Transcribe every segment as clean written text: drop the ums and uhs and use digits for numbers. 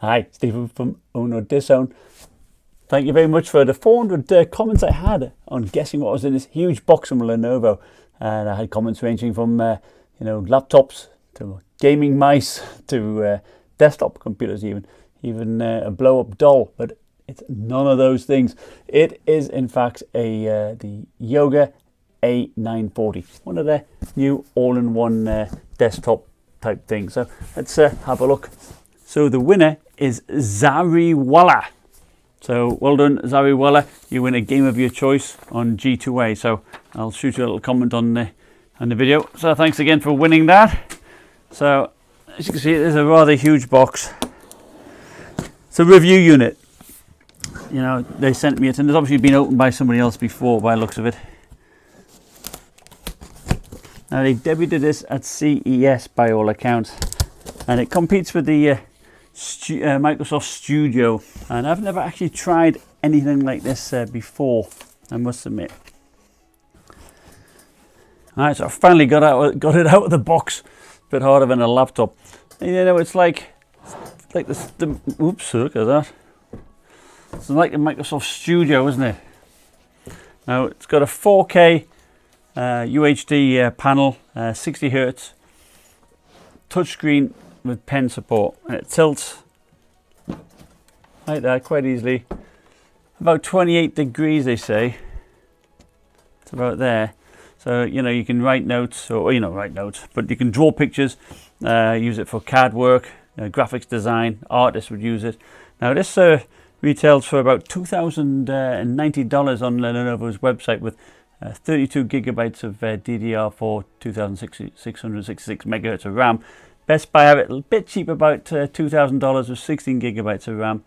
Hi, Stephen from OWNorDisown. Thank you very much for the 400 comments I had on guessing what was in this huge box from Lenovo. And I had comments ranging from laptops to gaming mice to desktop computers, even a blow-up doll. But it's none of those things. It is in fact the Yoga A940, one of their new all-in-one desktop type things. So let's have a look. So the winner is Zariwala. So well done, Zariwala. You win a game of your choice on G2A. So I'll shoot you a little comment on the video. So thanks again for winning that. So as you can see, it is a rather huge box. It's a review unit. You know, they sent me it, and it's obviously been opened by somebody else before by the looks of it. Now they debuted this at CES by all accounts, and it competes with the Microsoft Studio, and I've never actually tried anything like this before, I must admit. Alright, so I finally got it out of the box. A bit harder than a laptop. And, you know, it's like the oops, look at that. It's like the Microsoft Studio, isn't it? Now it's got a 4K UHD panel, 60 Hz, touchscreen with pen support, and it tilts like that quite easily. About 28 degrees, they say. It's about there. So you know, you can write notes, or but you can draw pictures, use it for CAD work, graphics design. Artists would use it. Now this retails for about $2,090 on Lenovo's website with 32 gigabytes of DDR4, 2666 megahertz of RAM. Best Buy have it a bit cheap, about $2,000 with 16 gigabytes of RAM.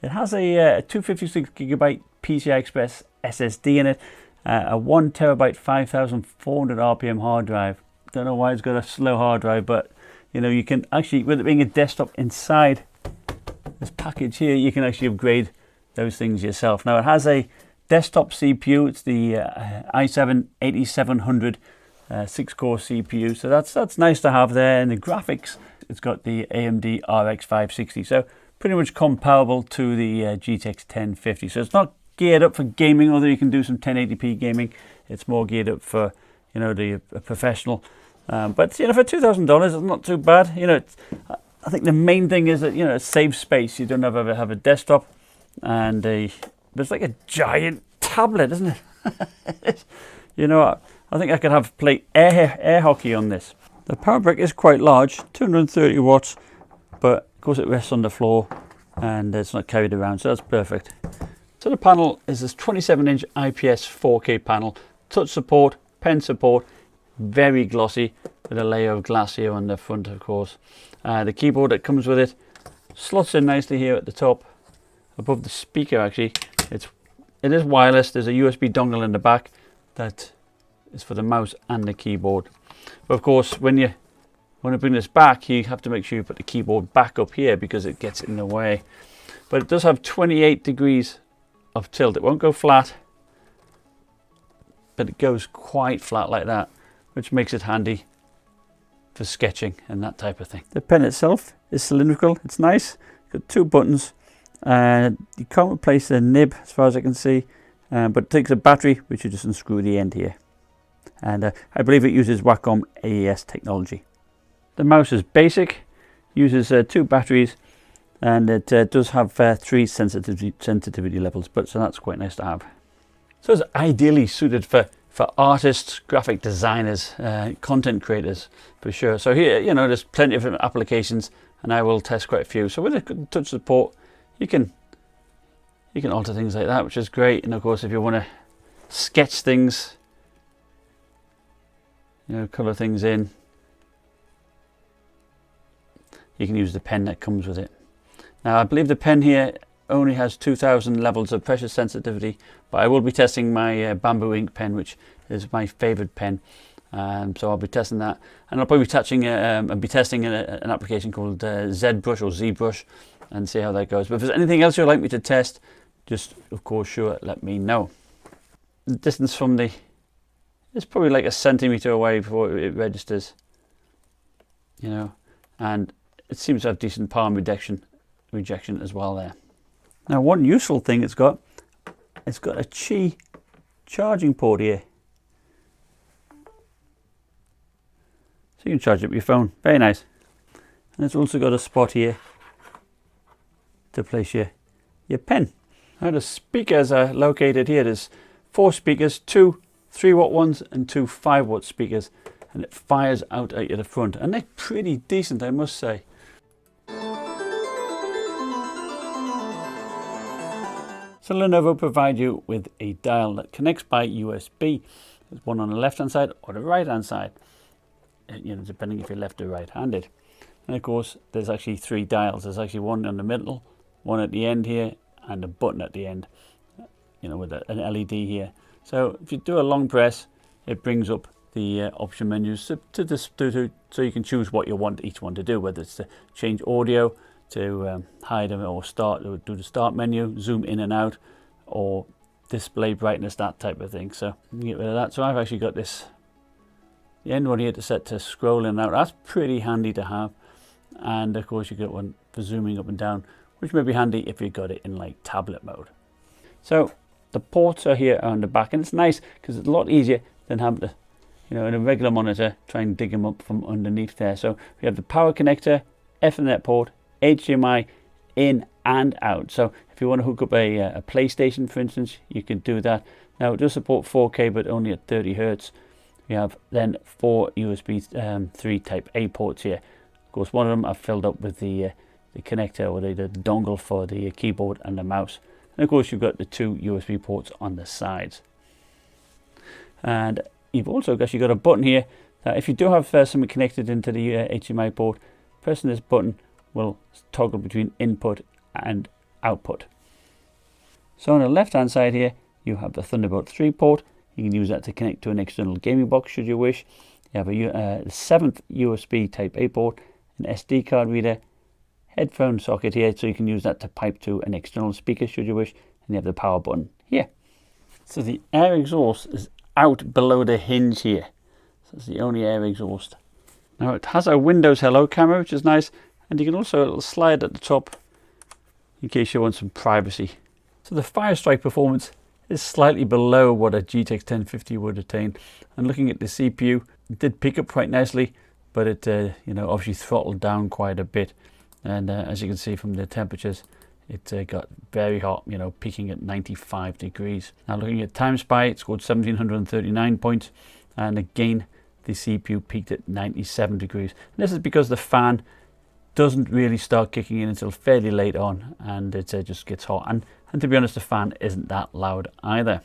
It has a 256 gigabyte PCI Express SSD in it, a 1 terabyte 5400 RPM hard drive. Don't know why it's got a slow hard drive, but you know, you can actually, with it being a desktop inside this package here, you can actually upgrade those things yourself. Now it has a desktop CPU. It's the i7 8700 6-core CPU, so that's nice to have there. And the graphics, it's got the AMD RX560, so pretty much comparable to the GTX 1050. So it's not geared up for gaming, although you can do some 1080p gaming. It's more geared up for, you know, the professional. But you know, for $2,000, it's not too bad. You know, I think the main thing is that, you know, it saves space. You don't have a desktop, and it's like a giant tablet, isn't it? You know, I think I could play air hockey on this. The power brick is quite large, 230 watts, but of course it rests on the floor and it's not carried around, so that's perfect. So the panel is this 27-inch IPS 4K panel, touch support, pen support, very glossy, with a layer of glass here on the front, of course. The keyboard that comes with it slots in nicely here at the top, above the speaker. Actually, it is wireless. There's a USB dongle in the back that is for the mouse and the keyboard. But of course, when you want to bring this back, you have to make sure you put the keyboard back up here because it gets in the way. But it does have 28 degrees of tilt. It won't go flat, but it goes quite flat like that, which makes it handy for sketching and that type of thing. The pen itself is cylindrical. It's nice. It's got 2 buttons. You can't replace the nib as far as I can see, but it takes a battery, which you just unscrew the end here. And I believe it uses Wacom AES technology. The mouse is basic, uses 2 batteries, and it does have 3 sensitivity levels, but so that's quite nice to have. So it's ideally suited for artists, graphic designers, content creators, for sure. So here, you know, there's plenty of different applications, and I will test quite a few. So with the touch support, you can alter things like that, which is great. And of course, if you want to sketch things, you know, color things in, you can use the pen that comes with it. Now I believe the pen here only has 2000 levels of pressure sensitivity, but I will be testing my bamboo ink pen, which is my favorite pen. So I'll be testing that, and I'll probably be testing an application called ZBrush or ZBrush, and see how that goes. But if there's anything else you'd like me to test, just of course sure let me know. The distance from it's probably like a centimeter away before it registers, you know, and it seems to have decent palm reduction rejection as well there. Now one useful thing it's got a Qi charging port here. So you can charge up your phone, very nice. And it's also got a spot here to place your pen. Now the speakers are located here. There's 4 speakers, 2 3-watt ones and 2 5-watt speakers, and it fires out at the front, and they're pretty decent, I must say. So Lenovo provide you with a dial that connects by USB. There's one on the left hand side or the right hand side, depending if you're left or right handed. And of course there's actually 3 dials. There's actually one in the middle, one at the end here, and a button at the end, with an LED here. So if you do a long press, it brings up the option menus so you can choose what you want each one to do, whether it's to change audio, to hide them, or do the start menu, zoom in and out, or display brightness, that type of thing. So you can get rid of that. So I've actually got the end one here to set to scroll in and out. That's pretty handy to have. And of course you get one for zooming up and down, which may be handy if you've got it in like tablet mode. So the ports are here on the back, and it's nice because it's a lot easier than having to, in a regular monitor, try and dig them up from underneath there. So we have the power connector, Ethernet port, HDMI in and out. So if you want to hook up a PlayStation, for instance, you can do that. Now it does support 4K, but only at 30 Hertz. We have then 4 USB 3 Type A ports here. Of course, one of them I've filled up with the connector, or the dongle for the keyboard and the mouse. And of course you've got the 2 USB ports on the sides. And you've also got a button here that if you do have something connected into the HDMI port, pressing this button will toggle between input and output. So on the left hand side here you have the Thunderbolt 3 port. You can use that to connect to an external gaming box should you wish. You have a 7th USB Type A port, an SD card reader, headphone socket here, so you can use that to pipe to an external speaker should you wish, and you have the power button here. So the air exhaust is out below the hinge here. So it's the only air exhaust. Now it has a Windows Hello camera, which is nice, and you can also a little slide at the top in case you want some privacy. So the Firestrike performance is slightly below what a GTX 1050 would attain, and looking at the CPU, it did pick up quite nicely, but it obviously throttled down quite a bit. And as you can see from the temperatures, it got very hot, peaking at 95 degrees. Now looking at Time Spy, it scored 1739 points, and again the CPU peaked at 97 degrees. And this is because the fan doesn't really start kicking in until fairly late on, and it just gets hot. And to be honest, the fan isn't that loud either.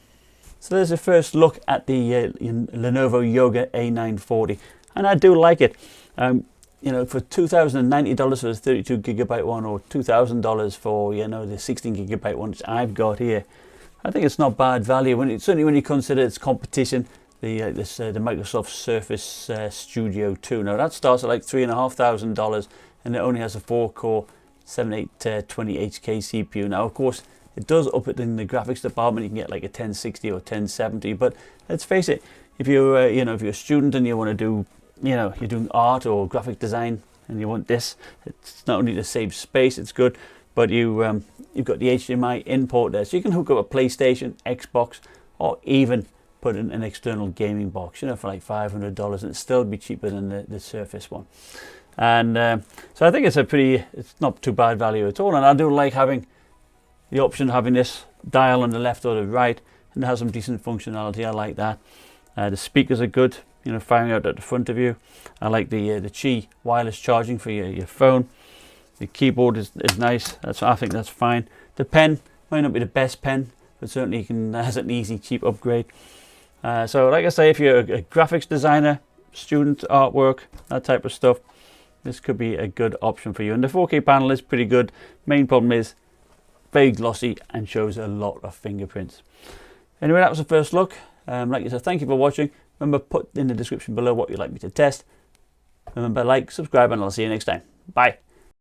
So there's a first look at the Lenovo Yoga A940, and I do like it. For $2,090 for the 32 gigabyte one, or $2,000 for the 16 gigabyte one which I've got here, I think it's not bad value. Certainly when you consider its competition, the Microsoft Surface Studio 2. Now that starts at like $3,500, and it only has a 4-core 7820HK CPU. Now of course it does up it in the graphics department. You can get like a 1060 or 1070, but let's face it, if you're if you're a student and you want to do you're doing art or graphic design and you want this, it's not only to save space, it's good, but you've got the HDMI in port there, so you can hook up a PlayStation, Xbox, or even put in an external gaming box, for like $500, and it'd still be cheaper than the Surface one. And so I think it's not too bad value at all, and I do like having the option of having this dial on the left or the right, and it has some decent functionality. I like that. The speakers are good, firing out at the front of you. I like the Qi wireless charging for your phone. The keyboard is nice. I think that's fine. The pen might not be the best pen, but certainly has an easy, cheap upgrade. So like I say, if you're a graphics designer, student, artwork, that type of stuff, this could be a good option for you. And the 4K panel is pretty good. Main problem is very glossy and shows a lot of fingerprints. Anyway, that was the first look. Like I said, thank you for watching. Remember, put in the description below what you'd like me to test. Remember, like, subscribe, and I'll see you next time. Bye.